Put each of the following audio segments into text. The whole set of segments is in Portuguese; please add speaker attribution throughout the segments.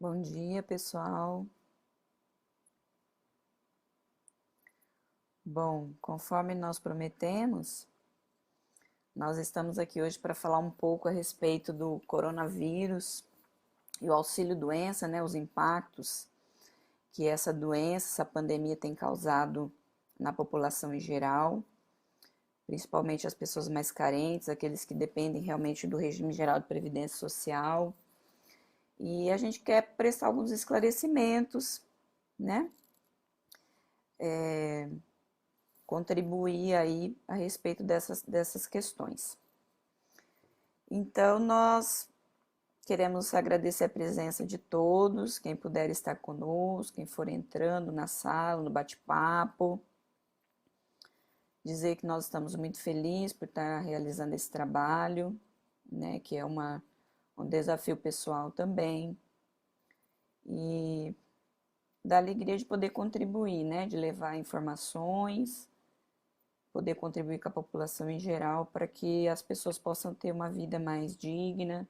Speaker 1: Bom dia, pessoal. Bom, conforme nós prometemos, nós estamos aqui hoje para falar um pouco a respeito do coronavírus e o auxílio-doença, né, os impactos que essa doença, essa pandemia tem causado na população em geral, principalmente as pessoas mais carentes, aqueles que dependem realmente do regime geral de previdência social. E a gente quer prestar alguns esclarecimentos, né? Contribuir aí a respeito dessas questões. Então, nós queremos agradecer a presença de todos, quem puder estar conosco, quem for entrando na sala, no bate-papo. Dizer que nós estamos muito felizes por estar realizando esse trabalho, né, que é um desafio pessoal também. E da alegria de poder contribuir, né, de levar informações, poder contribuir com a população em geral para que as pessoas possam ter uma vida mais digna,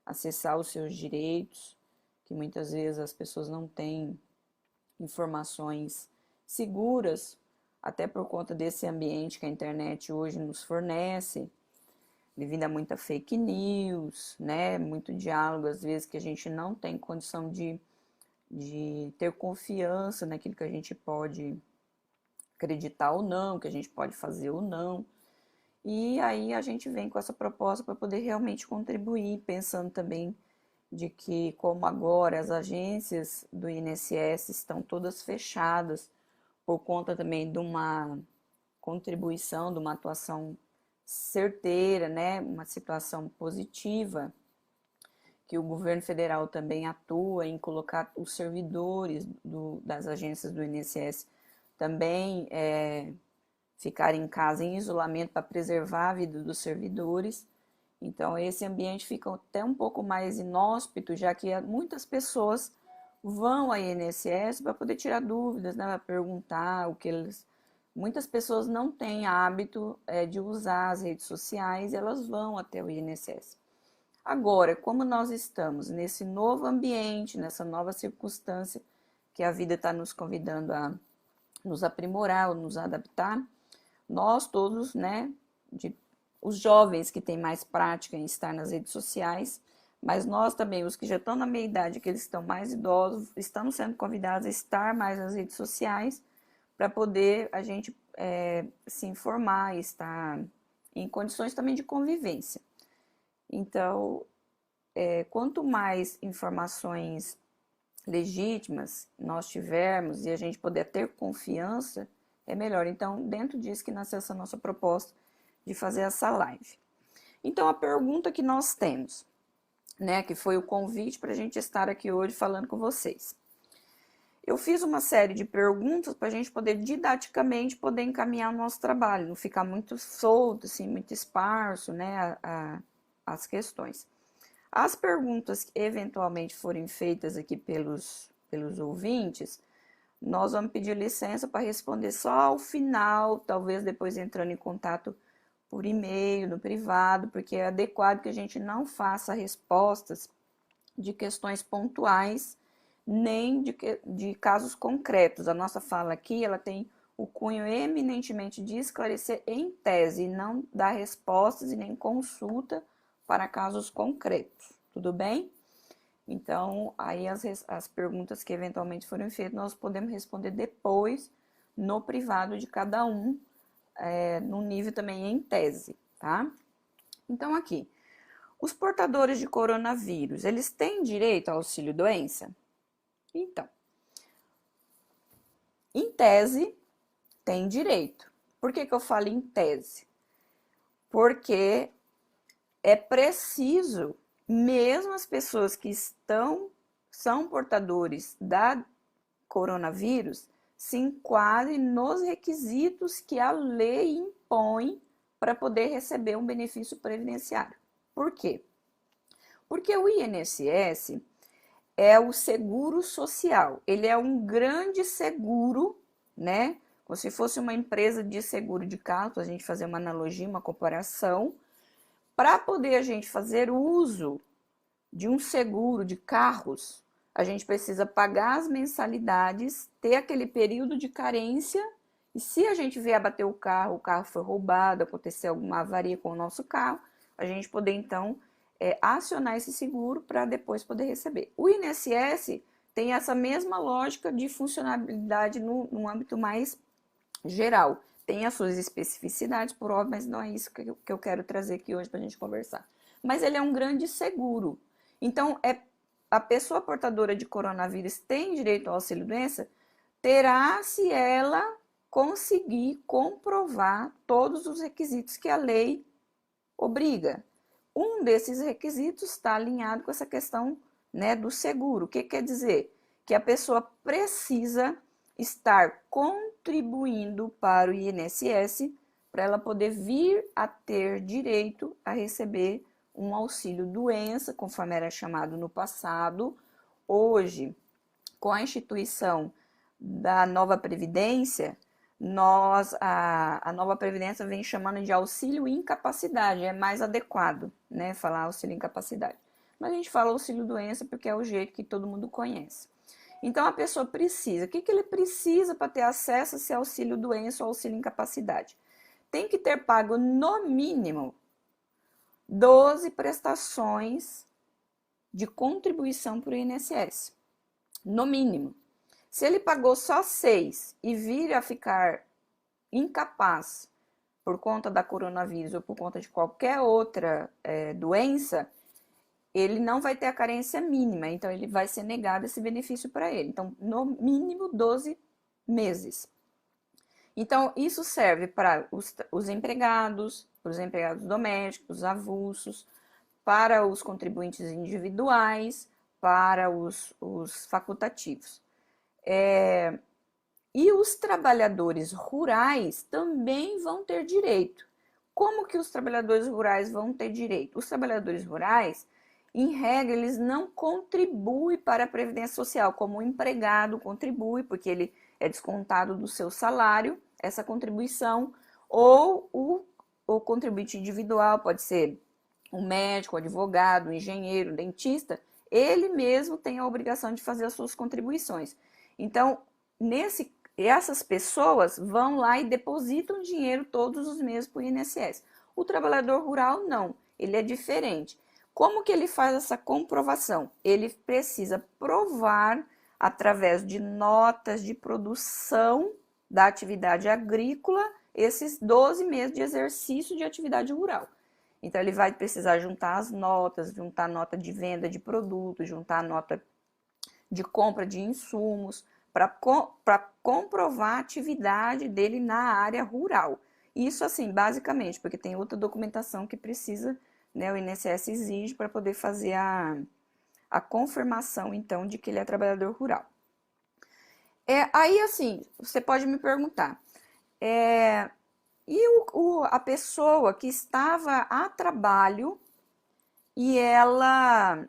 Speaker 1: acessar os seus direitos, que muitas vezes as pessoas não têm informações seguras, até por conta desse ambiente que a internet hoje nos fornece, devido a muita fake news, né, muito diálogo, às vezes que a gente não tem condição de ter confiança naquilo que a gente pode acreditar ou não, que a gente pode fazer ou não. E aí a gente vem com essa proposta para poder realmente contribuir, pensando também de que, como agora as agências do INSS estão todas fechadas por conta também de uma contribuição, de uma atuação certeira, né, uma situação positiva, que o governo federal também atua em colocar os servidores das agências do INSS também ficar em casa em isolamento para preservar a vida dos servidores. Então, esse ambiente fica até um pouco mais inóspito, já que muitas pessoas vão ao INSS para poder tirar dúvidas, né, para perguntar o que eles. Muitas pessoas não têm hábito de usar as redes sociais, elas vão até o INSS. Agora, como nós estamos nesse novo ambiente, nessa nova circunstância que a vida está nos convidando a nos aprimorar ou nos adaptar, nós todos, né, os jovens que têm mais prática em estar nas redes sociais, mas nós também, os que já estão na meia idade, que eles estão mais idosos, estamos sendo convidados a estar mais nas redes sociais para poder a gente se informar e estar em condições também de convivência. Então, quanto mais informações legítimas nós tivermos e a gente puder ter confiança, é melhor. Então, dentro disso que nasceu essa nossa proposta de fazer essa live. Então, a pergunta que nós temos, né, que foi o convite para a gente estar aqui hoje falando com vocês. Eu fiz uma série de perguntas para a gente poder didaticamente poder encaminhar o nosso trabalho, não ficar muito solto, assim, muito esparso, né, as questões. As perguntas que eventualmente forem feitas aqui pelos ouvintes, nós vamos pedir licença para responder só ao final, talvez depois entrando em contato por e-mail, no privado, porque é adequado que a gente não faça respostas de questões pontuais, nem de casos concretos. A nossa fala aqui, ela tem o cunho eminentemente de esclarecer em tese, e não dar respostas e nem consulta para casos concretos, tudo bem? Então, aí as perguntas que eventualmente forem feitas, nós podemos responder depois no privado de cada um, no nível também em tese, tá? Então, aqui, os portadores de coronavírus, eles têm direito ao auxílio-doença? Então, em tese, tem direito. Por que eu falo em tese? Porque é preciso, mesmo as pessoas que são portadores da coronavírus, se enquadrem nos requisitos que a lei impõe para poder receber um benefício previdenciário. Por quê? Porque o INSS é o seguro social, ele é um grande seguro, né? Como se fosse uma empresa de seguro de carro, para a gente fazer uma analogia, uma comparação, para poder a gente fazer uso de um seguro de carros, a gente precisa pagar as mensalidades, ter aquele período de carência, e se a gente vier abater o carro foi roubado, acontecer alguma avaria com o nosso carro, a gente poder então acionar esse seguro para depois poder receber. O INSS tem essa mesma lógica de funcionalidade no âmbito mais geral. Tem as suas especificidades, por óbvio, mas não é isso que eu quero trazer aqui hoje para a gente conversar. Mas ele é um grande seguro. Então, a pessoa portadora de coronavírus tem direito ao auxílio-doença? Terá se ela conseguir comprovar todos os requisitos que a lei obriga. Um desses requisitos está alinhado com essa questão, né, do seguro. O que quer dizer? Que a pessoa precisa estar contribuindo para o INSS para ela poder vir a ter direito a receber um auxílio doença, conforme era chamado no passado. Hoje, com a instituição da nova Previdência, a nova Previdência vem chamando de auxílio incapacidade, é mais adequado, né, falar auxílio incapacidade. Mas a gente fala auxílio doença porque é o jeito que todo mundo conhece. Então a pessoa precisa, o que ele precisa para ter acesso a esse auxílio doença ou auxílio incapacidade? Tem que ter pago no mínimo 12 prestações de contribuição para o INSS, no mínimo. Se ele pagou só 6 e vir a ficar incapaz por conta da coronavírus ou por conta de qualquer outra doença, ele não vai ter a carência mínima, então ele vai ser negado esse benefício para ele. Então, no mínimo 12 meses. Então, isso serve para os empregados, para os empregados domésticos, avulsos, para os contribuintes individuais, para os facultativos. E os trabalhadores rurais também vão ter direito. Como que os trabalhadores rurais vão ter direito? Os trabalhadores rurais, em regra, eles não contribuem para a Previdência Social, como o empregado contribui, porque ele é descontado do seu salário, essa contribuição, ou o contribuinte individual, pode ser um médico, um advogado, um engenheiro, um dentista, ele mesmo tem a obrigação de fazer as suas contribuições. Então, essas pessoas vão lá e depositam dinheiro todos os meses para o INSS. O trabalhador rural não, ele é diferente. Como que ele faz essa comprovação? Ele precisa provar através de notas de produção da atividade agrícola esses 12 meses de exercício de atividade rural. Então, ele vai precisar juntar as notas, juntar nota de venda de produtos, juntar nota de compra de insumos, para comprovar a atividade dele na área rural. Isso assim, basicamente, porque tem outra documentação que precisa, né, o INSS exige para poder fazer a confirmação, então, de que ele é trabalhador rural. Aí, assim, você pode me perguntar, a pessoa que estava a trabalho e ela...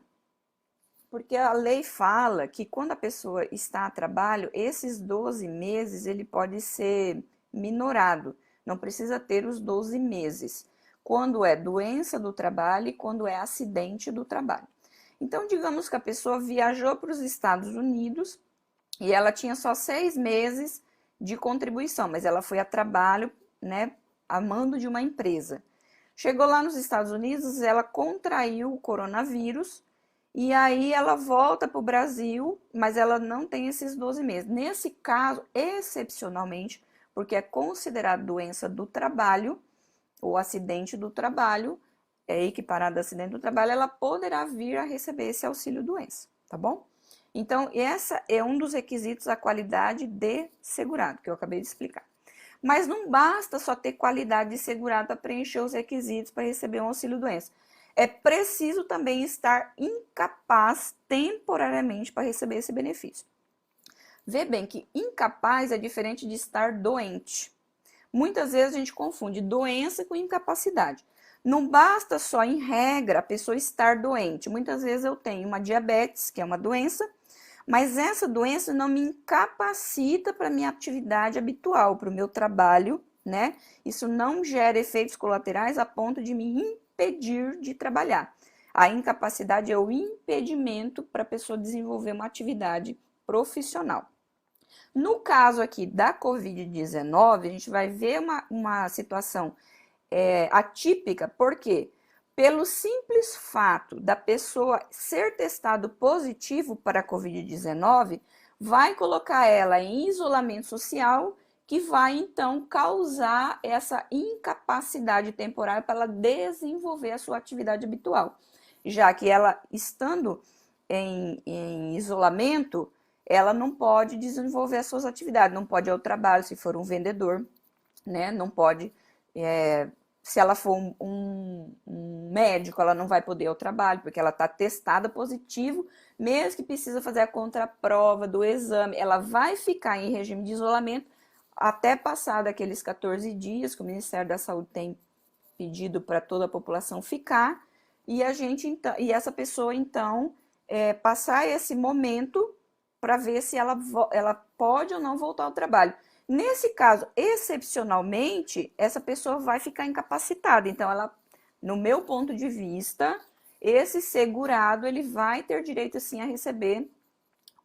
Speaker 1: Porque a lei fala que quando a pessoa está a trabalho, esses 12 meses ele pode ser minorado, não precisa ter os 12 meses, quando é doença do trabalho e quando é acidente do trabalho. Então, digamos que a pessoa viajou para os Estados Unidos e ela tinha só 6 meses de contribuição, mas ela foi a trabalho, né, a mando de uma empresa. Chegou lá nos Estados Unidos, ela contraiu o coronavírus, e aí ela volta para o Brasil, mas ela não tem esses 12 meses. Nesse caso, excepcionalmente, porque é considerado doença do trabalho, ou acidente do trabalho, é equiparado a acidente do trabalho, ela poderá vir a receber esse auxílio-doença, tá bom? Então, essa é um dos requisitos da qualidade de segurado, que eu acabei de explicar. Mas não basta só ter qualidade de segurado para preencher os requisitos para receber um auxílio-doença. É preciso também estar incapaz temporariamente para receber esse benefício. Vê bem que incapaz é diferente de estar doente. Muitas vezes a gente confunde doença com incapacidade. Não basta só, em regra, a pessoa estar doente. Muitas vezes eu tenho uma diabetes, que é uma doença, mas essa doença não me incapacita para a minha atividade habitual, para o meu trabalho, né? Isso não gera efeitos colaterais a ponto de me impedir de trabalhar. A incapacidade é o impedimento para a pessoa desenvolver uma atividade profissional. No caso aqui da Covid-19, a gente vai ver uma situação atípica, por quê? Pelo simples fato da pessoa ser testado positivo para a Covid-19, vai colocar ela em isolamento social, que vai então causar essa incapacidade temporária para ela desenvolver a sua atividade habitual, já que ela estando em isolamento, ela não pode desenvolver as suas atividades, não pode ir ao trabalho se for um vendedor, né? Não pode, se ela for um médico, ela não vai poder ir ao trabalho, porque ela está testada positivo, mesmo que precisa fazer a contraprova do exame, ela vai ficar em regime de isolamento até passar daqueles 14 dias que o Ministério da Saúde tem pedido para toda a população ficar, e essa pessoa então passar esse momento para ver se ela pode ou não voltar ao trabalho. Nesse caso, excepcionalmente, essa pessoa vai ficar incapacitada. Então, no meu ponto de vista, esse segurado, ele vai ter direito, sim, a receber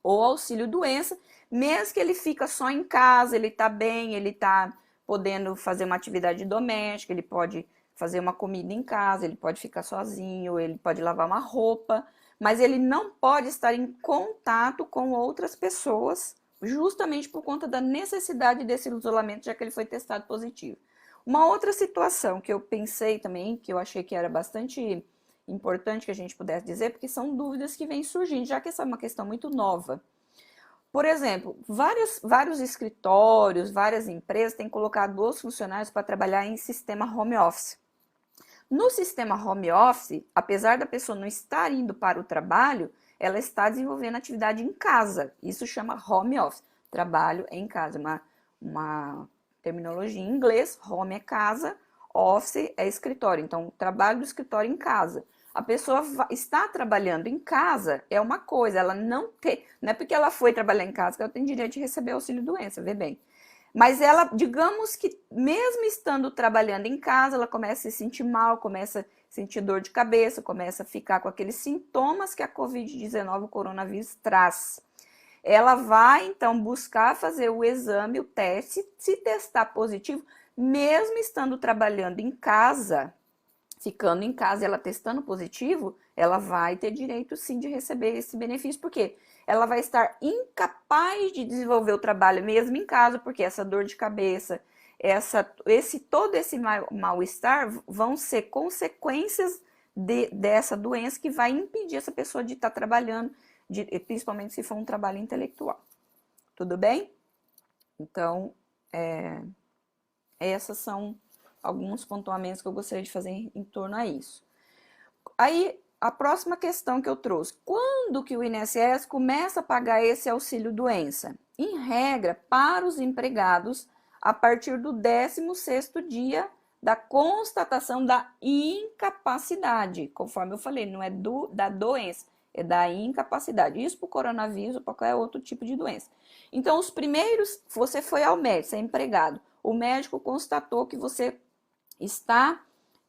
Speaker 1: o auxílio-doença, mesmo que ele fica só em casa, ele está bem, ele está podendo fazer uma atividade doméstica, ele pode fazer uma comida em casa, ele pode ficar sozinho, ele pode lavar uma roupa, mas ele não pode estar em contato com outras pessoas, justamente por conta da necessidade desse isolamento, já que ele foi testado positivo. Uma outra situação que eu pensei também, que eu achei que era bastante importante que a gente pudesse dizer, porque são dúvidas que vêm surgindo, já que essa é uma questão muito nova. Por exemplo, vários escritórios, várias empresas têm colocado os funcionários para trabalhar em sistema home office. No sistema home office, apesar da pessoa não estar indo para o trabalho, ela está desenvolvendo atividade em casa. Isso chama home office, trabalho em casa, uma terminologia em inglês. Home é casa, office é escritório. Então, trabalho do escritório em casa. A pessoa está trabalhando em casa é uma coisa, ela não é porque ela foi trabalhar em casa que ela tem direito de receber auxílio-doença, vê bem. Mas ela, digamos que mesmo estando trabalhando em casa, ela começa a se sentir mal, começa a sentir dor de cabeça, começa a ficar com aqueles sintomas que a Covid-19, o coronavírus, traz. Ela vai, então, buscar fazer o exame, o teste, se testar positivo, mesmo estando trabalhando em casa, ficando em casa e ela testando positivo, ela vai ter direito, sim, de receber esse benefício. Por quê? Ela vai estar incapaz de desenvolver o trabalho mesmo em casa, porque essa dor de cabeça, todo esse mal-estar vão ser consequências dessa doença que vai impedir essa pessoa de estar trabalhando, principalmente se for um trabalho intelectual. Tudo bem? Então, essas são alguns pontuamentos que eu gostaria de fazer em torno a isso. Aí, a próxima questão que eu trouxe, quando que o INSS começa a pagar esse auxílio-doença? Em regra, para os empregados, a partir do 16º dia da constatação da incapacidade, conforme eu falei, não é da doença, é da incapacidade. Isso para o coronavírus ou para qualquer outro tipo de doença. Então, os primeiros, você foi ao médico, você é empregado, o médico constatou que você está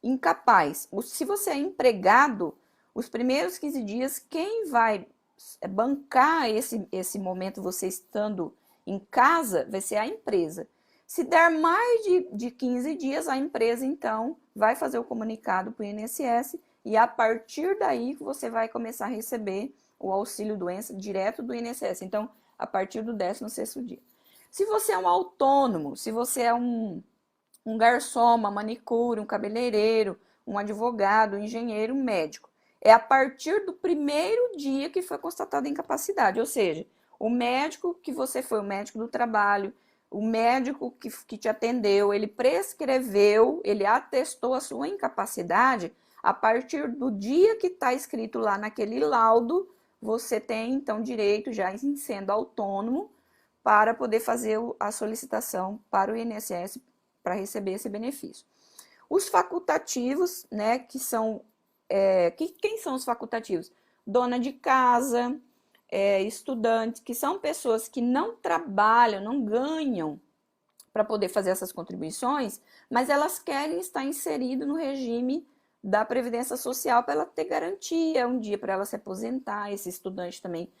Speaker 1: incapaz. Se você é empregado, os primeiros 15 dias, quem vai bancar esse momento você estando em casa vai ser a empresa. Se der mais de 15 dias, a empresa, então, vai fazer o comunicado para o INSS e a partir daí você vai começar a receber o auxílio-doença direto do INSS. Então, a partir do 16º dia. Se você é um autônomo, se você é um garçom, uma manicure, um cabeleireiro, um advogado, um engenheiro, um médico, é a partir do primeiro dia que foi constatada a incapacidade, ou seja, o médico que você foi, o médico do trabalho, o médico que te atendeu, ele prescreveu, ele atestou a sua incapacidade, a partir do dia que está escrito lá naquele laudo, você tem então direito, já sendo autônomo, para poder fazer a solicitação para o INSS para receber esse benefício. Os facultativos, né, que são quem são os facultativos? Dona de casa, estudantes, que são pessoas que não trabalham, não ganham para poder fazer essas contribuições, mas elas querem estar inseridas no regime da Previdência Social para ela ter garantia, um dia para ela se aposentar, esse estudante também,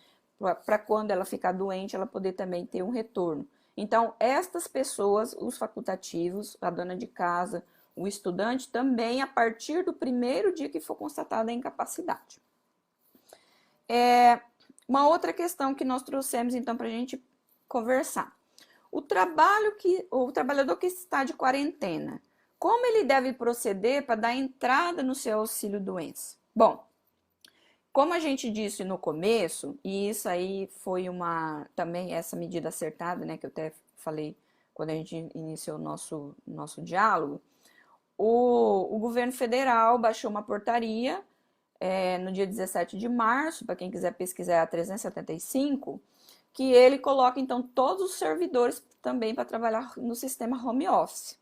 Speaker 1: para quando ela ficar doente, ela poder também ter um retorno. Então, estas pessoas, os facultativos, a dona de casa, o estudante, também a partir do primeiro dia que for constatada a incapacidade. Uma outra questão que nós trouxemos, então, para a gente conversar. O trabalhador que está de quarentena, como ele deve proceder para dar entrada no seu auxílio-doença? Bom, como a gente disse no começo, e isso aí foi também essa medida acertada, né, que eu até falei quando a gente iniciou o nosso diálogo, o governo federal baixou uma portaria no dia 17 de março, para quem quiser pesquisar, é a 375, que ele coloca, então, todos os servidores também para trabalhar no sistema home office.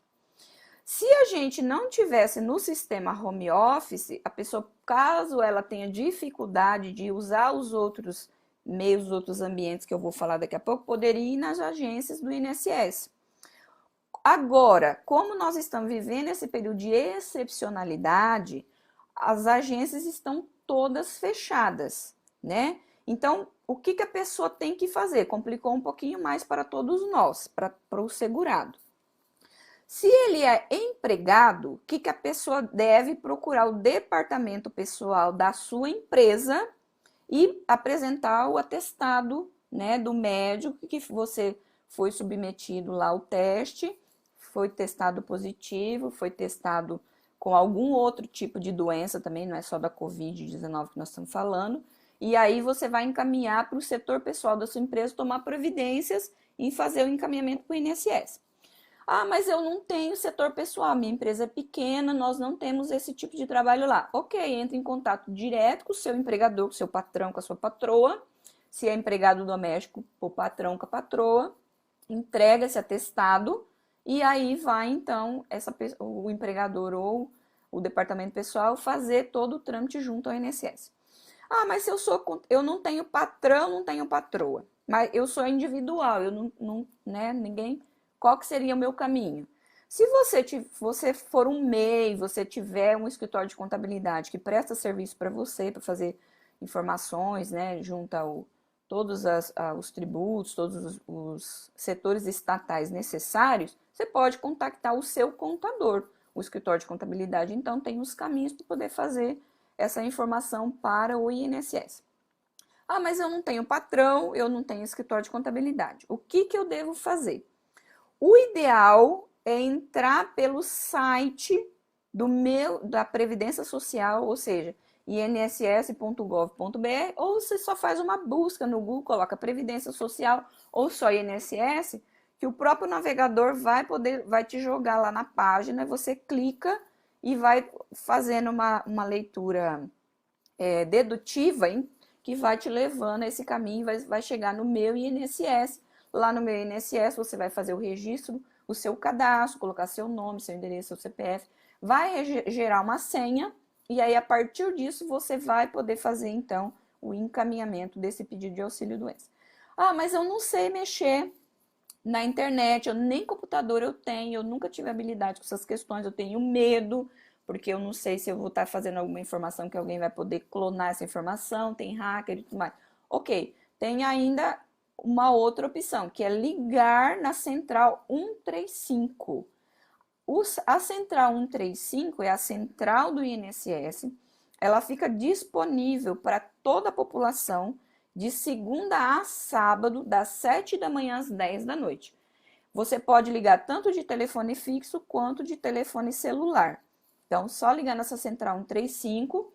Speaker 1: Se a gente não tivesse no sistema home office, a pessoa, caso ela tenha dificuldade de usar os outros meios, os outros ambientes que eu vou falar daqui a pouco, poderia ir nas agências do INSS. Agora, como nós estamos vivendo esse período de excepcionalidade, as agências estão todas fechadas, né? Então, o que a pessoa tem que fazer? Complicou um pouquinho mais para todos nós, para o segurado. Se ele é empregado, o que a pessoa deve procurar? O departamento pessoal da sua empresa e apresentar o atestado, né, do médico que você foi submetido lá ao teste, foi testado positivo, foi testado com algum outro tipo de doença também, não é só da Covid-19 que nós estamos falando, e aí você vai encaminhar para o setor pessoal da sua empresa tomar providências em fazer o encaminhamento para o INSS. Ah, mas eu não tenho setor pessoal, minha empresa é pequena, nós não temos esse tipo de trabalho lá. Ok, entre em contato direto com o seu empregador, com o seu patrão, com a sua patroa, se é empregado doméstico, o patrão com a patroa, entrega esse atestado, e aí vai, então, o empregador ou o departamento pessoal fazer todo o trâmite junto ao INSS. Ah, mas se eu não tenho patrão, não tenho patroa, mas eu sou individual, eu não né, ninguém, qual que seria o meu caminho? Se você for um MEI, você tiver um escritório de contabilidade que presta serviço para você, para fazer informações, né, junto ao todos os tributos, todos os setores estatais necessários, você pode contactar o seu contador. O escritório de contabilidade, então, tem os caminhos para poder fazer essa informação para o INSS. Ah, mas eu não tenho patrão, eu não tenho escritório de contabilidade. O que eu devo fazer? O ideal é entrar pelo site da Previdência Social, ou seja, inss.gov.br, ou você só faz uma busca no Google, coloca Previdência Social ou só INSS, que o próprio navegador vai te jogar lá na página, você clica e vai fazendo uma leitura dedutiva, hein, que vai te levando a esse caminho, vai chegar no meu INSS. Lá no meu INSS você vai fazer o registro, o seu cadastro, colocar seu nome, seu endereço, seu CPF, vai gerar uma senha, e aí a partir disso você vai poder fazer então o encaminhamento desse pedido de auxílio-doença. Ah, mas eu não sei mexer na internet, nem computador eu tenho, eu nunca tive habilidade com essas questões, eu tenho medo, porque eu não sei se eu vou estar fazendo alguma informação que alguém vai poder clonar essa informação, tem hacker e tudo mais. Ok, tem ainda uma outra opção, que é ligar na central 135. A central 135 é a central do INSS, ela fica disponível para toda a população de segunda a sábado, das 7 da manhã às 10 da noite. Você pode ligar tanto de telefone fixo quanto de telefone celular. Então, só ligar nessa central 135,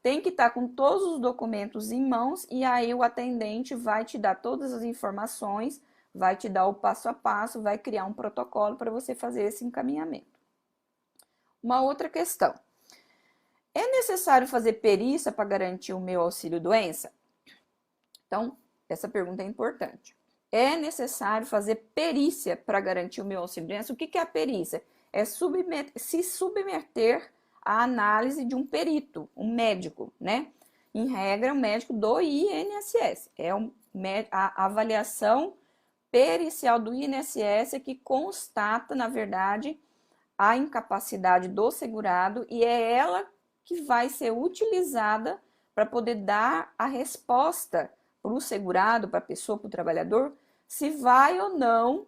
Speaker 1: tem que estar com todos os documentos em mãos e aí o atendente vai te dar todas as informações, vai te dar o passo a passo, vai criar um protocolo para você fazer esse encaminhamento. Uma outra questão. É necessário fazer perícia para garantir o meu auxílio-doença? Então, essa pergunta é importante. É necessário fazer perícia para garantir o meu auxílio-doença? O que é a perícia? É se submeter à análise de um perito, um médico, né? Em regra, um médico do INSS. A avaliação pericial do INSS que constata, na verdade, a incapacidade do segurado e é ela que vai ser utilizada para poder dar a resposta para o segurado, para a pessoa, para o trabalhador, se vai ou não,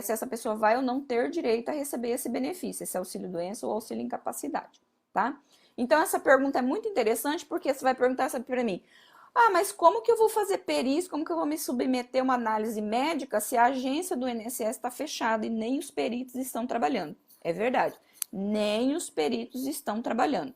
Speaker 1: se essa pessoa vai ou não ter direito a receber esse benefício, esse auxílio-doença ou auxílio-incapacidade, tá? Então, essa pergunta é muito interessante, porque você vai perguntar para mim, mas como que eu vou fazer perícia, como que eu vou me submeter a uma análise médica se a agência do INSS está fechada e nem os peritos estão trabalhando? É verdade, nem os peritos estão trabalhando.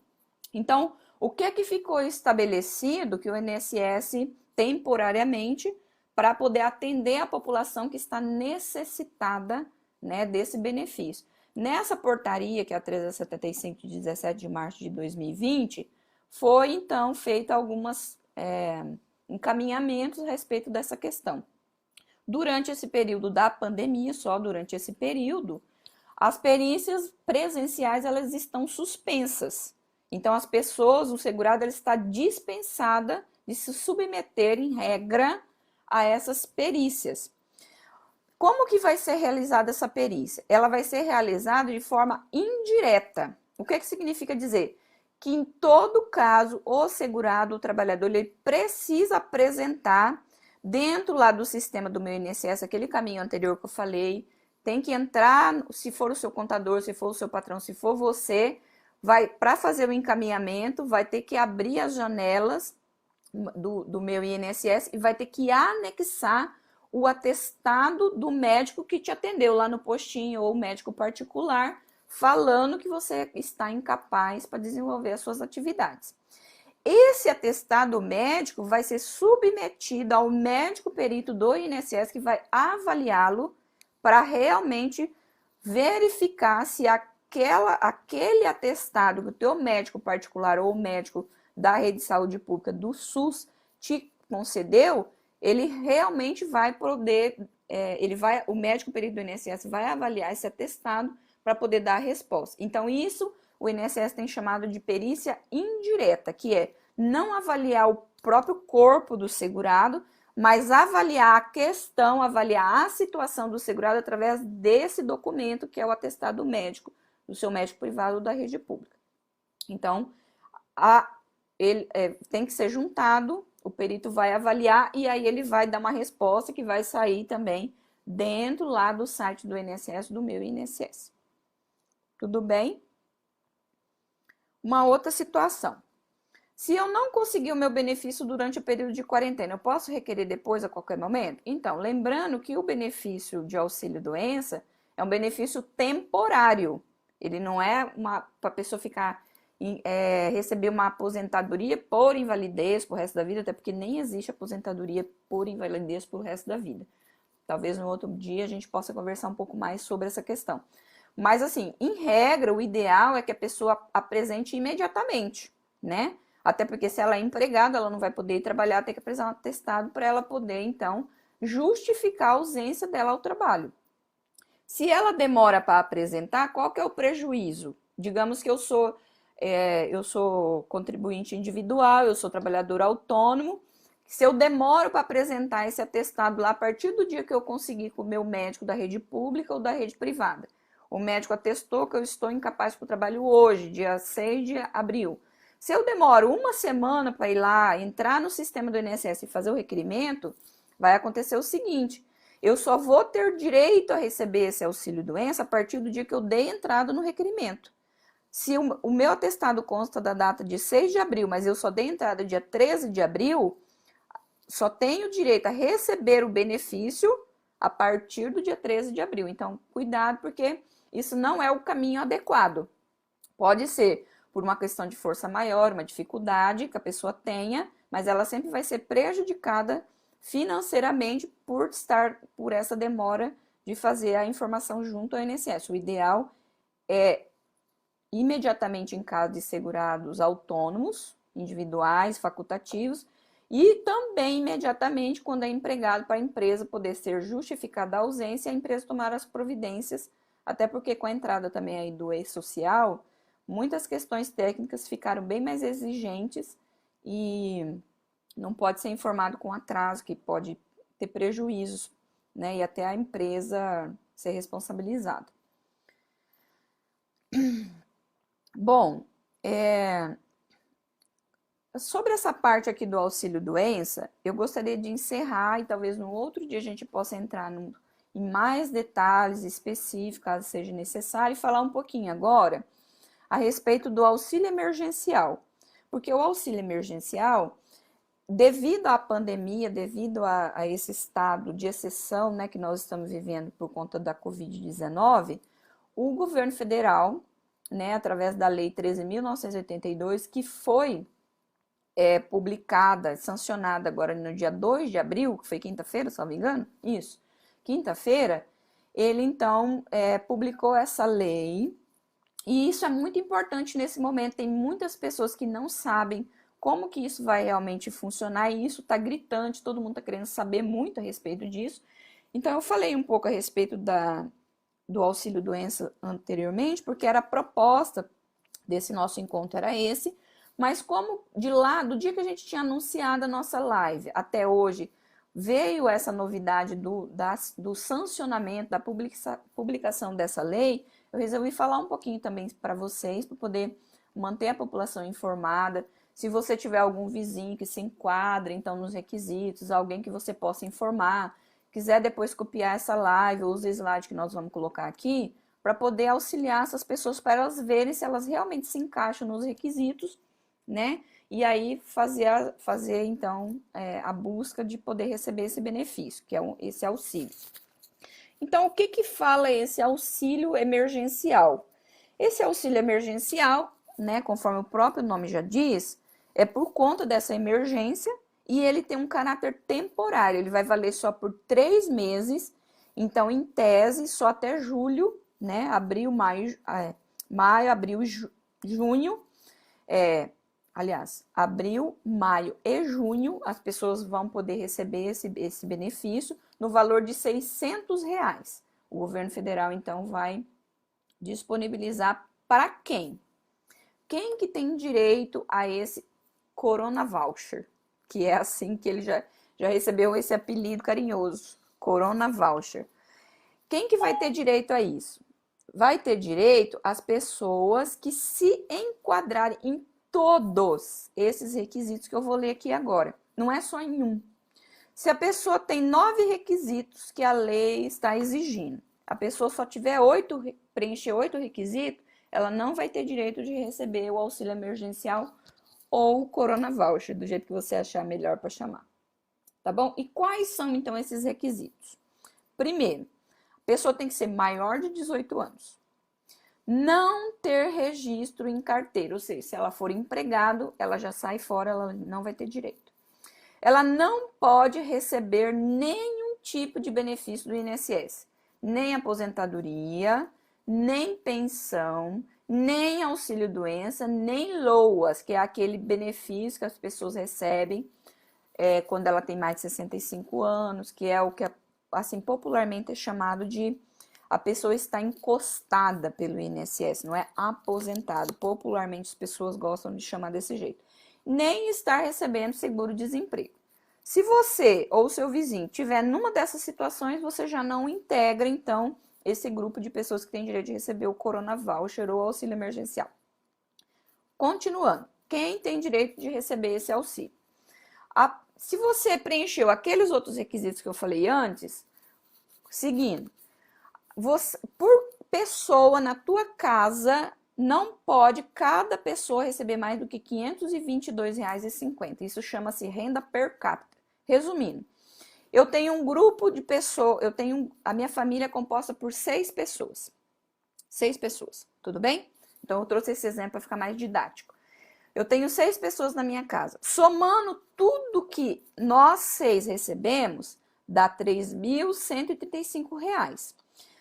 Speaker 1: Então, o que é que ficou estabelecido que o INSS temporariamente para poder atender a população que está necessitada, né, desse benefício? Nessa portaria, que é a 375 de 17 de março de 2020, foi então feita algumas encaminhamentos a respeito dessa questão. Durante esse período da pandemia, só durante esse período, as perícias presenciais elas estão suspensas. Então, as pessoas, o segurado, ele está dispensada de se submeter, em regra, a essas perícias. Como que vai ser realizada essa perícia? Ela vai ser realizada de forma indireta. O que significa dizer? Que em todo caso, o segurado, o trabalhador, ele precisa apresentar dentro lá do sistema do meu INSS, aquele caminho anterior que eu falei, tem que entrar, se for o seu contador, se for o seu patrão, se for você, vai para fazer o encaminhamento, vai ter que abrir as janelas do meu INSS e vai ter que anexar o atestado do médico que te atendeu lá no postinho ou médico particular, falando que você está incapaz para desenvolver as suas atividades. Esse atestado médico vai ser submetido ao médico perito do INSS que vai avaliá-lo para realmente verificar se aquele atestado que o teu médico particular ou médico da rede de saúde pública do SUS te concedeu, ele realmente vai poder, o médico perito do INSS vai avaliar esse atestado para poder dar a resposta. Então, isso o INSS tem chamado de perícia indireta, que é não avaliar o próprio corpo do segurado, mas avaliar a questão, avaliar a situação do segurado através desse documento, que é o atestado médico, do seu médico privado ou da rede pública. Então, ele tem que ser juntado, o perito vai avaliar e aí ele vai dar uma resposta que vai sair também dentro lá do site do INSS, do meu INSS. Tudo bem? Uma outra situação. Se eu não conseguir o meu benefício durante o período de quarentena, eu posso requerer depois a qualquer momento? Então, lembrando que o benefício de auxílio-doença é um benefício temporário. Ele não é para a pessoa ficar receber uma aposentadoria por invalidez pro resto da vida, até porque nem existe aposentadoria por invalidez pro resto da vida. Talvez no outro dia a gente possa conversar um pouco mais sobre essa questão. Mas assim, em regra, o ideal é que a pessoa apresente imediatamente, né? Até porque se ela é empregada, ela não vai poder ir trabalhar, tem que apresentar um atestado para ela poder, então, justificar a ausência dela ao trabalho. Se ela demora para apresentar, qual que é o prejuízo? Digamos que eu sou contribuinte individual, eu sou trabalhador autônomo. Se eu demoro para apresentar esse atestado lá a partir do dia que eu conseguir com o meu médico da rede pública ou da rede privada, o médico atestou que eu estou incapaz para o trabalho hoje, dia 6 de abril. Se eu demoro uma semana para ir lá, entrar no sistema do INSS e fazer o requerimento, vai acontecer o seguinte: eu só vou ter direito a receber esse auxílio-doença a partir do dia que eu dei entrada no requerimento. Se o meu atestado consta da data de 6 de abril, mas eu só dei entrada dia 13 de abril, só tenho direito a receber o benefício a partir do dia 13 de abril. Então, cuidado, porque isso não é o caminho adequado. Pode ser por uma questão de força maior, uma dificuldade que a pessoa tenha, mas ela sempre vai ser prejudicada financeiramente por essa demora de fazer a informação junto ao INSS. O ideal é imediatamente em caso de segurados autônomos, individuais, facultativos, e também imediatamente quando é empregado para a empresa poder ser justificada a ausência e a empresa tomar as providências, até porque com a entrada também aí do e-social, muitas questões técnicas ficaram bem mais exigentes e não pode ser informado com atraso, que pode ter prejuízos, né, e até a empresa ser responsabilizada. Bom, Sobre essa parte aqui do auxílio-doença, eu gostaria de encerrar e talvez no outro dia a gente possa entrar em mais detalhes específicos, caso seja necessário, e falar um pouquinho agora a respeito do auxílio emergencial. Porque o auxílio emergencial, devido à pandemia, devido a esse estado de exceção, né, que nós estamos vivendo por conta da Covid-19, o governo federal, né, através da Lei 13.982, que foi publicada, sancionada agora no dia 2 de abril, que foi quinta-feira, se não me engano, isso, quinta-feira, ele então publicou essa lei, e isso é muito importante nesse momento. Tem muitas pessoas que não sabem como que isso vai realmente funcionar, e isso está gritante, todo mundo está querendo saber muito a respeito disso. Então eu falei um pouco a respeito do auxílio-doença anteriormente, porque era a proposta desse nosso encontro era esse, mas como de lá, do dia que a gente tinha anunciado a nossa live até hoje, veio essa novidade do sancionamento, da publicação dessa lei, eu resolvi falar um pouquinho também para vocês, para poder manter a população informada. Se você tiver algum vizinho que se enquadra, então, nos requisitos, alguém que você possa informar, quiser depois copiar essa live ou os slides que nós vamos colocar aqui, para poder auxiliar essas pessoas, para elas verem se elas realmente se encaixam nos requisitos, né? E aí fazer então, a busca de poder receber esse benefício, que é esse auxílio. Então, o que que fala esse auxílio emergencial? Esse auxílio emergencial, né, conforme o próprio nome já diz, é por conta dessa emergência, e ele tem um caráter temporário, ele vai valer só por 3 meses, então, em tese, só até julho, né, abril, junho, abril, maio e junho, as pessoas vão poder receber esse benefício no valor de R$ 600. O governo federal, então, vai disponibilizar para quem? Quem que tem direito a esse Corona Voucher? Que é assim que ele já recebeu esse apelido carinhoso, Corona Voucher. Quem que vai ter direito a isso? Vai ter direito as pessoas que se enquadrarem em todos esses requisitos que eu vou ler aqui agora. Não é só em um. Se a pessoa tem 9 requisitos que a lei está exigindo, a pessoa só tiver preencher 8 requisitos, ela não vai ter direito de receber o auxílio emergencial ou o Corona Voucher, do jeito que você achar melhor para chamar. Tá bom? E quais são, então, esses requisitos? Primeiro, a pessoa tem que ser maior de 18 anos. Não ter registro em carteira, ou seja, se ela for empregado, ela já sai fora, ela não vai ter direito. Ela não pode receber nenhum tipo de benefício do INSS, nem aposentadoria, nem pensão, nem auxílio-doença, nem LOAS, que é aquele benefício que as pessoas recebem quando ela tem mais de 65 anos, que é o que, assim, popularmente é chamado de a pessoa está encostada pelo INSS, não é aposentado. Popularmente as pessoas gostam de chamar desse jeito. Nem estar recebendo seguro-desemprego. Se você ou seu vizinho tiver numa dessas situações, você já não integra, então, esse grupo de pessoas que têm direito de receber o Corona Voucher ou auxílio emergencial. Continuando, quem tem direito de receber esse auxílio? Se você preencheu aqueles outros requisitos que eu falei antes, seguindo, por pessoa na tua casa, não pode cada pessoa receber mais do que R$ 522,50. Isso chama-se renda per capita. Resumindo, eu tenho um grupo de pessoas, a minha família é composta por 6 pessoas. 6 pessoas, tudo bem? Então eu trouxe esse exemplo para ficar mais didático. Eu tenho 6 pessoas na minha casa. Somando tudo que nós 6 recebemos, dá R$ 3.135.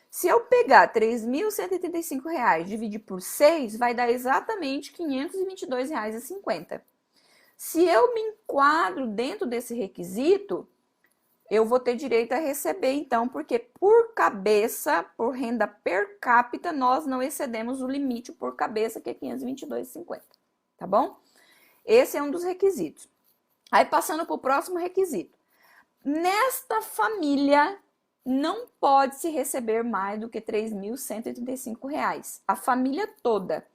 Speaker 1: Se eu pegar R$ 3.135 e dividir por 6, vai dar exatamente R$ 522,50. Se eu me enquadro dentro desse requisito, eu vou ter direito a receber, então, porque por cabeça, por renda per capita, nós não excedemos o limite por cabeça, que é R$ 522,50, tá bom? Esse é um dos requisitos. Aí, passando para o próximo requisito. Nesta família, não pode se receber mais do que R$ 3.135, a família toda.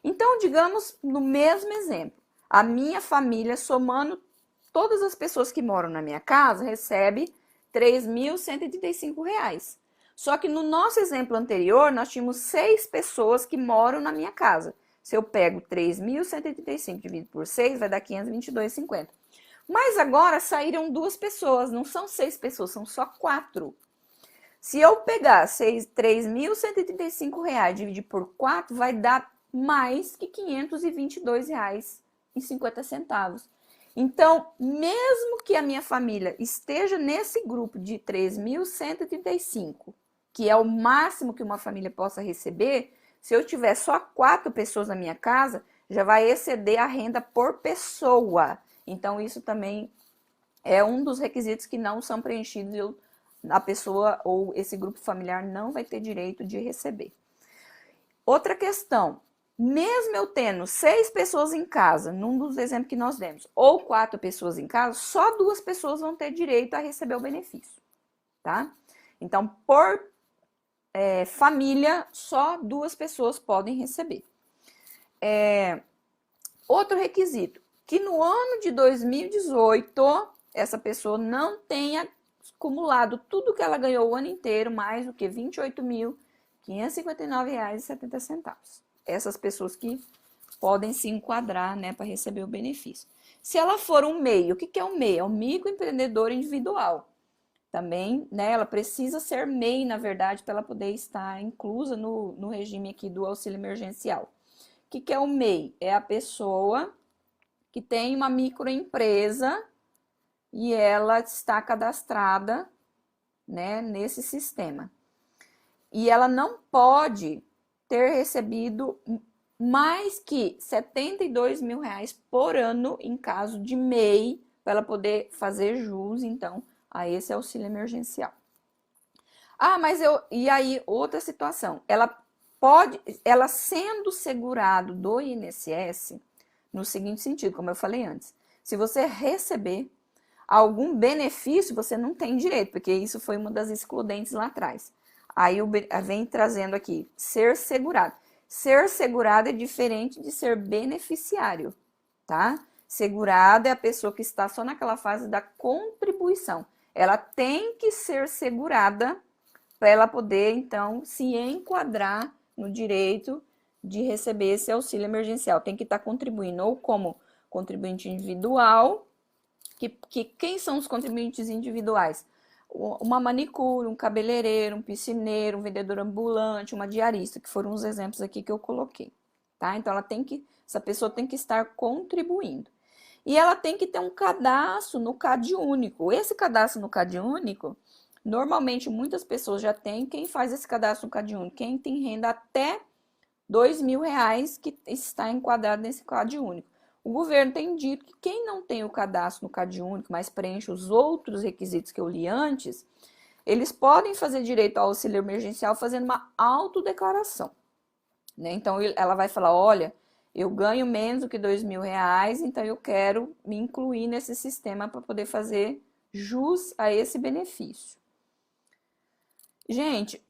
Speaker 1: Então, digamos, no mesmo exemplo, a minha família, somando todas as pessoas que moram na minha casa, recebe R$ 3.185. Só que no nosso exemplo anterior, nós tínhamos 6 pessoas que moram na minha casa. Se eu pego 3.185 dividido por 6, vai dar 522,50. Mas agora saíram 2 pessoas, não são 6 pessoas, são só 4. Se eu pegar R$ 3.185 e dividir por 4, vai dar mais que R$ 522,50. Então, mesmo que a minha família esteja nesse grupo de 3.135, que é o máximo que uma família possa receber, se eu tiver só 4 pessoas na minha casa, já vai exceder a renda por pessoa. Então, isso também é um dos requisitos que não são preenchidos, a pessoa ou esse grupo familiar não vai ter direito de receber. Outra questão, mesmo eu tendo 6 pessoas em casa, num dos exemplos que nós demos, ou 4 pessoas em casa, só 2 pessoas vão ter direito a receber o benefício, tá? Então, por família, só 2 pessoas podem receber. Outro requisito, que no ano de 2018, essa pessoa não tenha acumulado tudo que ela ganhou o ano inteiro, mais do que R$ 28.559,70. Essas pessoas que podem se enquadrar, né, para receber o benefício. Se ela for um MEI, o que é um MEI? É um microempreendedor individual. Também, né, ela precisa ser MEI, na verdade, para ela poder estar inclusa no regime aqui do auxílio emergencial. O que é o MEI? É a pessoa que tem uma microempresa e ela está cadastrada, né, nesse sistema. E ela não pode ter recebido mais que R$ 72 mil por ano em caso de MEI, para ela poder fazer jus, então, a esse auxílio emergencial. E aí, outra situação, ela sendo segurado do INSS, no seguinte sentido, como eu falei antes, se você receber algum benefício, você não tem direito, porque isso foi uma das excludentes lá atrás. Aí vem trazendo aqui, ser segurado. Ser segurado é diferente de ser beneficiário, tá? Segurado é a pessoa que está só naquela fase da contribuição. Ela tem que ser segurada para ela poder, então, se enquadrar no direito de receber esse auxílio emergencial. Tem que estar contribuindo ou como contribuinte individual, quem são os contribuintes individuais? Uma manicure, um cabeleireiro, um piscineiro, um vendedor ambulante, uma diarista, que foram os exemplos aqui que eu coloquei, tá? Então, essa pessoa tem que estar contribuindo. E ela tem que ter um cadastro no CadÚnico. Esse cadastro no CadÚnico, normalmente muitas pessoas já têm. Quem faz esse cadastro no CadÚnico? Quem tem renda até R$ 2.000 que está enquadrado nesse CadÚnico. O governo tem dito que quem não tem o cadastro no CadÚnico, mas preenche os outros requisitos que eu li antes, eles podem fazer direito ao auxílio emergencial fazendo uma autodeclaração, né? Então, ela vai falar, olha, eu ganho menos do que R$ 2.000, então eu quero me incluir nesse sistema para poder fazer jus a esse benefício. Gente,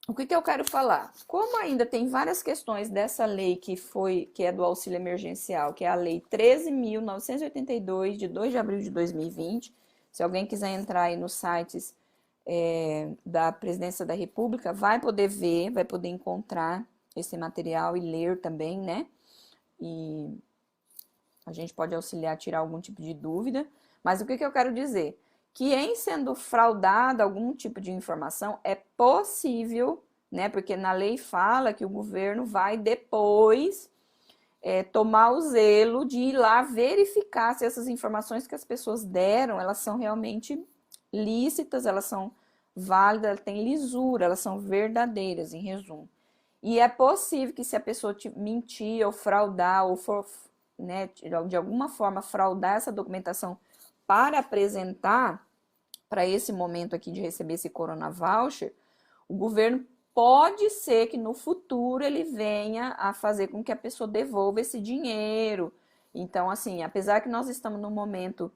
Speaker 1: o que eu quero falar? Como ainda tem várias questões dessa lei que é do auxílio emergencial, que é a lei 13.982, de 2 de abril de 2020, se alguém quiser entrar aí nos sites da Presidência da República, vai poder ver, vai poder encontrar esse material e ler também, né? E a gente pode auxiliar a tirar algum tipo de dúvida. Mas o que eu quero dizer? Que em sendo fraudada algum tipo de informação, é possível, né? Porque na lei fala que o governo vai depois tomar o zelo de ir lá verificar se essas informações que as pessoas deram, elas são realmente lícitas, elas são válidas, elas têm lisura, elas são verdadeiras, em resumo. E é possível que se a pessoa mentir ou fraudar, ou for, né, de alguma forma fraudar essa documentação para apresentar para esse momento aqui de receber esse Corona Voucher, o governo pode ser que no futuro ele venha a fazer com que a pessoa devolva esse dinheiro. Então, assim, apesar que nós estamos num momento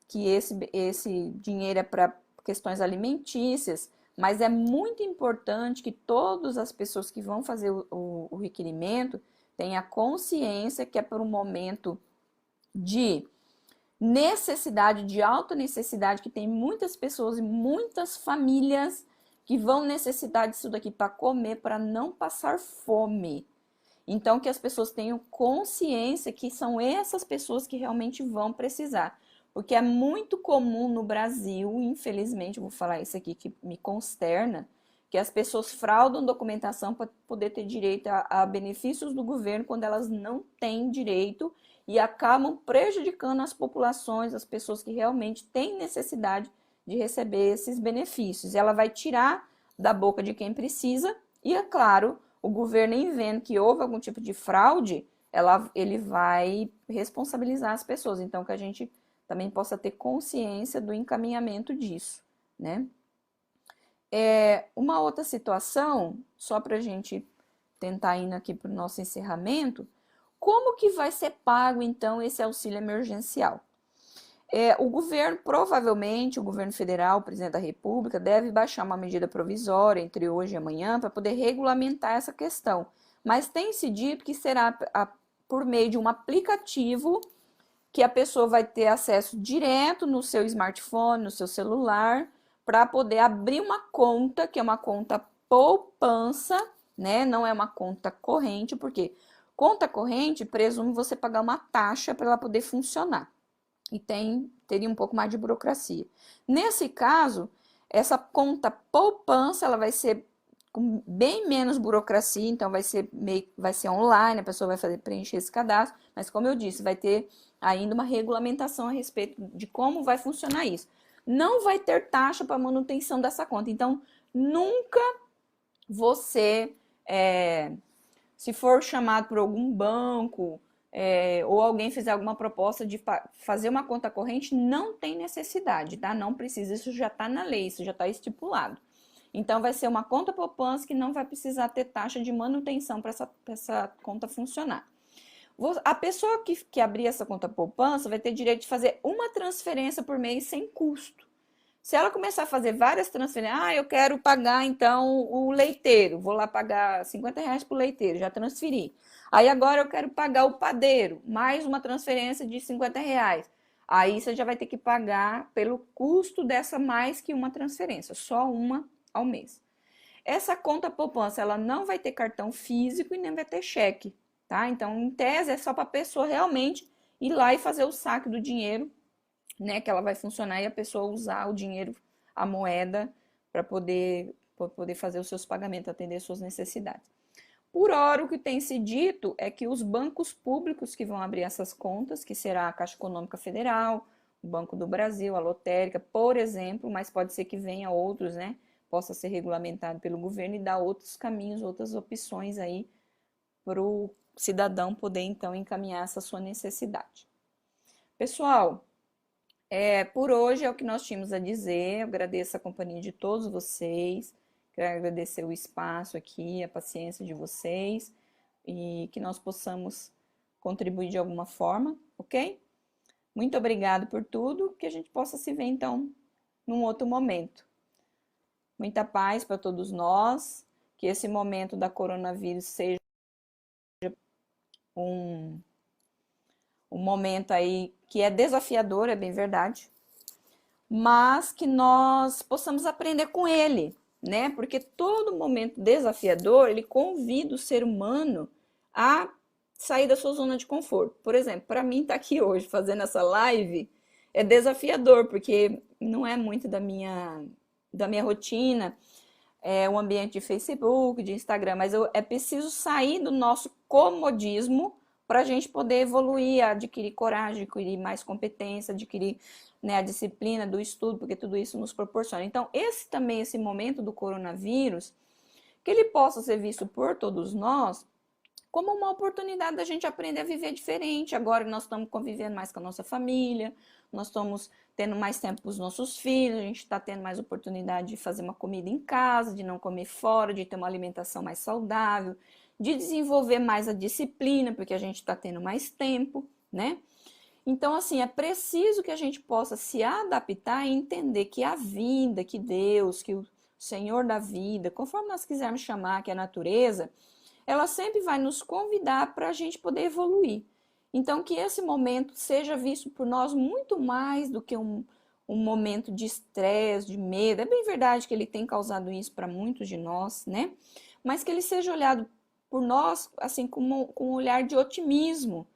Speaker 1: que esse dinheiro é para questões alimentícias, Mas é muito importante que todas as pessoas que vão fazer o requerimento tenham consciência que é por um momento de necessidade, de alta necessidade, que tem muitas pessoas e muitas famílias que vão necessitar disso daqui para comer, para não passar fome. Então, que as pessoas tenham consciência que são essas pessoas que realmente vão precisar. Porque é muito comum no Brasil, infelizmente, eu vou falar isso aqui que me consterna, que as pessoas fraudam documentação para poder ter direito a benefícios do governo quando elas não têm direito e acabam prejudicando as populações, as pessoas que realmente têm necessidade de receber esses benefícios. Ela vai tirar da boca de quem precisa e, é claro, o governo, em vendo que houve algum tipo de fraude, ele vai responsabilizar as pessoas. Então, que a gente também possa ter consciência do encaminhamento disso, né? Uma outra situação, só para a gente tentar ir aqui para o nosso encerramento, como que vai ser pago, então, esse auxílio emergencial? O governo, provavelmente, o governo federal, o presidente da República, deve baixar uma medida provisória entre hoje e amanhã para poder regulamentar essa questão. Mas tem-se dito que será por meio de um aplicativo que a pessoa vai ter acesso direto no seu smartphone, no seu celular, para poder abrir uma conta, que é uma conta poupança, né? Não é uma conta corrente, porque conta corrente presume você pagar uma taxa para ela poder funcionar. E teria um pouco mais de burocracia. Nesse caso, essa conta poupança, ela vai ser com bem menos burocracia, então vai ser online, a pessoa vai preencher esse cadastro, mas como eu disse, vai ter ainda uma regulamentação a respeito de como vai funcionar isso. Não vai ter taxa para manutenção dessa conta, então nunca você, se for chamado por algum banco, ou alguém fizer alguma proposta de fazer uma conta corrente, não tem necessidade, tá? Não precisa, isso já está na lei, isso já está estipulado. Então, vai ser uma conta poupança que não vai precisar ter taxa de manutenção para essa conta funcionar. A pessoa que abrir essa conta poupança vai ter direito de fazer uma transferência por mês sem custo. Se ela começar a fazer várias transferências, eu quero pagar então o leiteiro, vou lá pagar R$ 50 para o leiteiro, já transferi. Aí agora eu quero pagar o padeiro, mais uma transferência de R$ 50. Aí você já vai ter que pagar pelo custo dessa mais que uma transferência, só uma ao mês. Essa conta poupança, ela não vai ter cartão físico e nem vai ter cheque, tá? Então, em tese, é só para a pessoa realmente ir lá e fazer o saque do dinheiro, né? Que ela vai funcionar e a pessoa usar o dinheiro, a moeda, para poder fazer os seus pagamentos, atender suas necessidades. Por hora, o que tem se dito é que os bancos públicos que vão abrir essas contas, que será a Caixa Econômica Federal, o Banco do Brasil, a Lotérica, por exemplo, mas pode ser que venha outros, né? Possa ser regulamentado pelo governo e dar outros caminhos, outras opções aí para o cidadão poder então encaminhar essa sua necessidade. Pessoal, por hoje é o que nós tínhamos a dizer. Eu agradeço a companhia de todos vocês, quero agradecer o espaço aqui, a paciência de vocês e que nós possamos contribuir de alguma forma, ok? Muito obrigado por tudo, que a gente possa se ver então num outro momento. Muita paz para todos nós, que esse momento da coronavírus seja um momento aí que é desafiador, é bem verdade, mas que nós possamos aprender com ele, né? Porque todo momento desafiador, ele convida o ser humano a sair da sua zona de conforto. Por exemplo, para mim estar aqui hoje fazendo essa live é desafiador, porque não é muito da minha rotina, o ambiente de Facebook, de Instagram, mas é preciso sair do nosso comodismo para a gente poder evoluir, adquirir coragem, adquirir mais competência, adquirir, né, a disciplina do estudo, porque tudo isso nos proporciona. Então, esse momento do coronavírus, que ele possa ser visto por todos nós como uma oportunidade da gente aprender a viver diferente. Agora que nós estamos convivendo mais com a nossa família, nós estamos tendo mais tempo com os nossos filhos, a gente está tendo mais oportunidade de fazer uma comida em casa, de não comer fora, de ter uma alimentação mais saudável, de desenvolver mais a disciplina, porque a gente está tendo mais tempo, né? Então, assim, é preciso que a gente possa se adaptar e entender que a vida, que Deus, que Senhor da vida, conforme nós quisermos chamar, que é a natureza, ela sempre vai nos convidar para a gente poder evoluir. Então, que esse momento seja visto por nós muito mais do que um momento de estresse, de medo. É bem verdade que ele tem causado isso para muitos de nós, né? Mas que ele seja olhado por nós, assim, com um olhar de otimismo,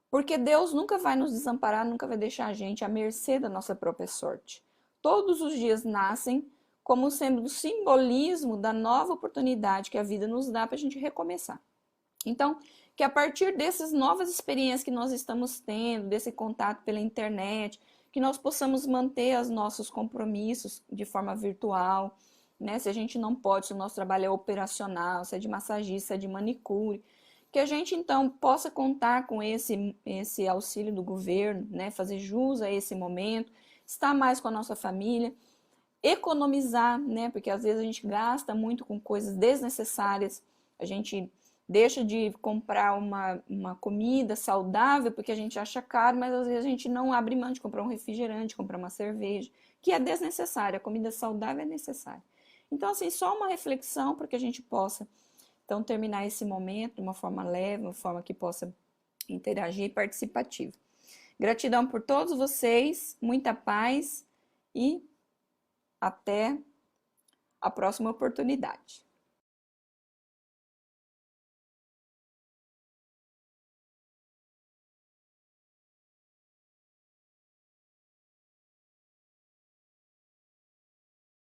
Speaker 1: porque Deus nunca vai nos desamparar, nunca vai deixar a gente à mercê da nossa própria sorte. Todos os dias nascem como sendo o simbolismo da nova oportunidade que a vida nos dá para a gente recomeçar. Então, que a partir dessas novas experiências que nós estamos tendo, desse contato pela internet, que nós possamos manter os nossos compromissos de forma virtual, né? Se a gente não pode, se o nosso trabalho é operacional, se é de massagista, se é de manicure, que a gente então possa contar com esse auxílio do governo, né? Fazer jus a esse momento, estar mais com a nossa família, economizar, né? Porque às vezes a gente gasta muito com coisas desnecessárias, a gente deixa de comprar uma comida saudável porque a gente acha caro, mas às vezes a gente não abre mão de comprar um refrigerante, comprar uma cerveja, que é desnecessária, a comida saudável é necessária. Então, assim, só uma reflexão para que a gente possa, então, terminar esse momento de uma forma leve, uma forma que possa interagir e participativa. Gratidão por todos vocês, muita paz e até a próxima oportunidade.